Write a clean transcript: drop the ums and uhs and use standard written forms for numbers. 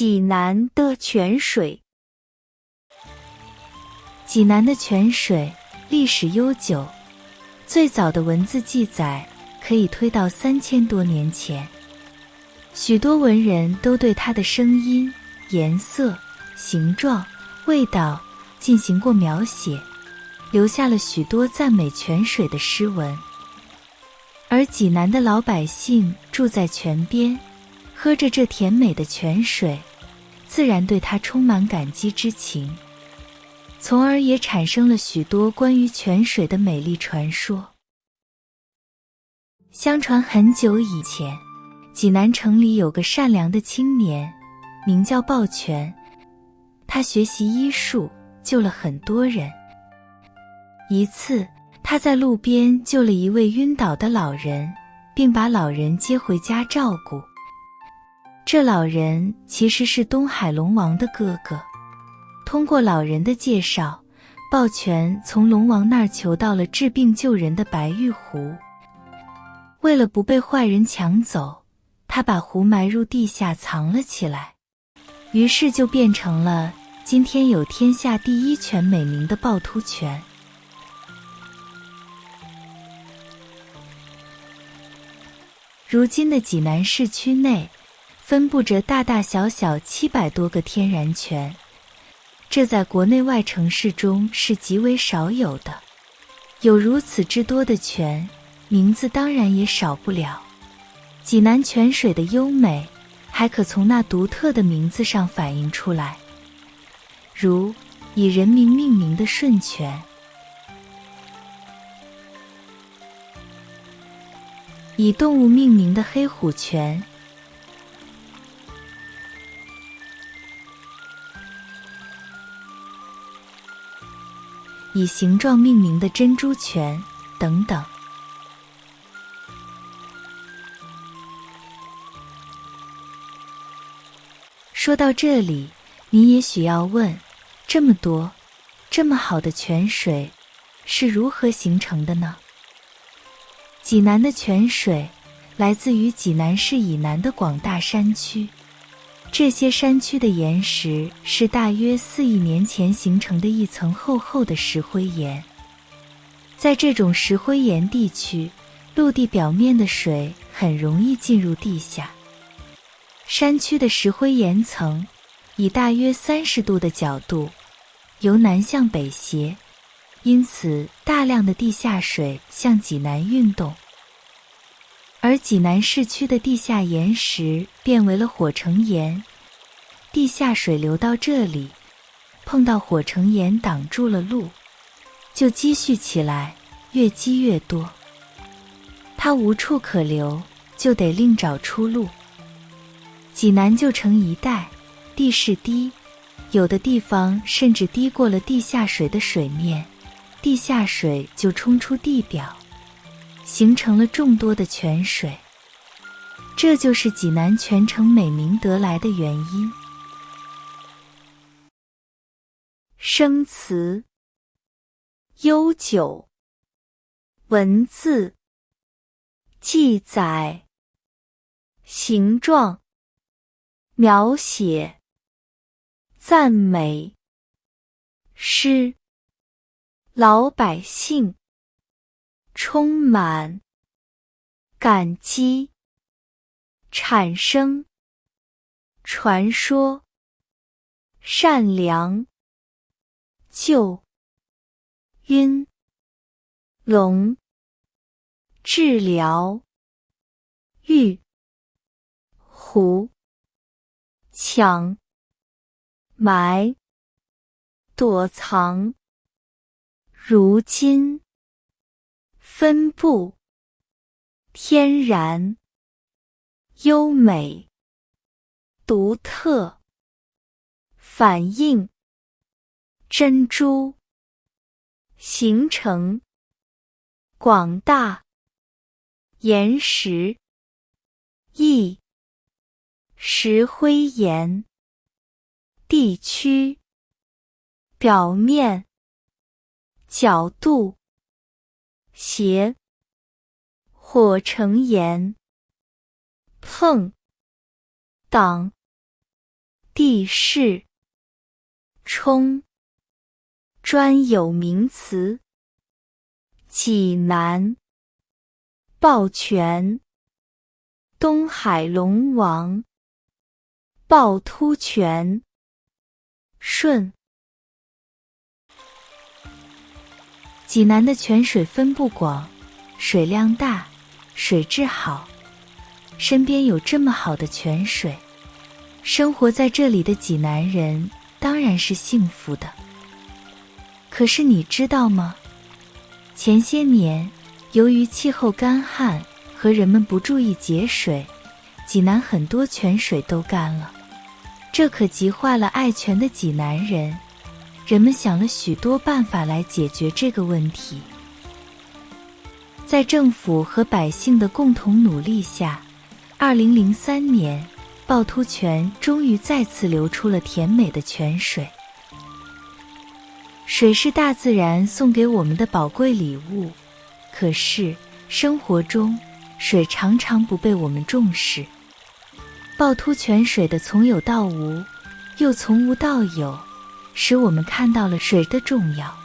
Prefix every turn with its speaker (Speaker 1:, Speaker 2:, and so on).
Speaker 1: 济南的泉水。
Speaker 2: 济南的泉水历史悠久，最早的文字记载可以推到3000多年前。许多文人都对它的声音、颜色、形状、味道进行过描写，留下了许多赞美泉水的诗文。而济南的老百姓住在泉边，喝着这甜美的泉水，自然对它充满感激之情，从而也产生了许多关于泉水的美丽传说。相传很久以前，济南城里有个善良的青年，名叫抱泉。他学习医术，救了很多人。一次，他在路边救了一位晕倒的老人，并把老人接回家照顾。这老人其实是东海龙王的哥哥。通过老人的介绍，抱泉从龙王那儿求到了治病救人的白玉壶。为了不被坏人抢走，他把壶埋入地下藏了起来，于是就变成了今天有天下第一泉美名的趵突泉。如今的济南市区内分布着大大小小700多个天然泉，这在国内外城市中是极为少有的。有如此之多的泉，名字当然也少不了。济南泉水的优美还可从那独特的名字上反映出来，如以人名命名的顺泉，以动物命名的黑虎泉，以形状命名的珍珠泉等等。说到这里，你也许要问，这么多这么好的泉水是如何形成的呢？济南的泉水来自于济南市以南的广大山区，这些山区的岩石是大约4亿年前形成的一层厚厚的石灰岩。在这种石灰岩地区，陆地表面的水很容易进入地下。山区的石灰岩层以大约30度的角度由南向北斜，因此大量的地下水向济南运动。而济南市区的地下岩石变为了火成岩，地下水流到这里，碰到火成岩挡住了路，就积蓄起来，越积越多。它无处可流，就得另找出路。济南就成一带，地势低，有的地方甚至低过了地下水的水面，地下水就冲出地表，形成了众多的泉水。这就是济南泉城美名得来的原因。
Speaker 1: 生词：悠久，文字，记载，形状，描写，赞美，诗，老百姓，充满，感激，产生，传说，善良，救，晕，聋，治疗，玉，壶，抢，埋，躲藏，如今，分布，天然，优美，独特，反应，珍珠，形成，广大，岩石，意，石灰岩，地区，表面，角度，斜，火成岩，碰，挡，地势，冲，专有名词，济南，抱泉，东海龙王，趵突泉，顺。
Speaker 2: 济南的泉水分布广，水量大，水质好，身边有这么好的泉水，生活在这里的济南人当然是幸福的。可是你知道吗？前些年，由于气候干旱和人们不注意节水，济南很多泉水都干了，这可急坏了爱泉的济南人。人们想了许多办法来解决这个问题。在政府和百姓的共同努力下，2003年，趵突泉终于再次流出了甜美的泉水。水是大自然送给我们的宝贵礼物，可是生活中，水常常不被我们重视。趵突泉水的从有到无，又从无到有，使我们看到了水的重要。